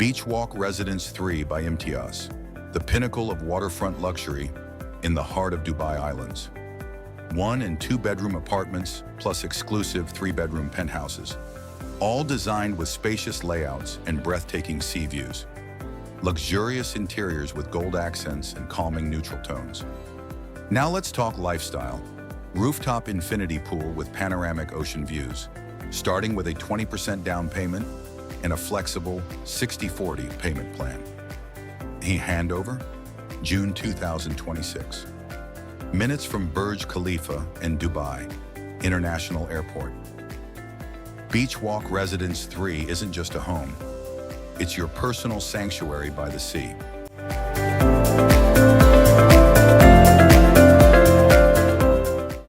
Beach Walk Residence 3 by Imtiaz, the pinnacle of waterfront luxury in the heart of Dubai Islands. 1 and 2 bedroom apartments plus exclusive 3-bedroom penthouses, all designed with spacious layouts and breathtaking sea views. Luxurious interiors with gold accents and calming neutral tones. Now let's talk lifestyle. Rooftop infinity pool with panoramic ocean views, starting with a 20% down payment and a flexible 60/40 payment plan. A handover, June 2026. Minutes from Burj Khalifa and Dubai International Airport. Beach Walk Residence 3 isn't just a home. It's your personal sanctuary by the sea.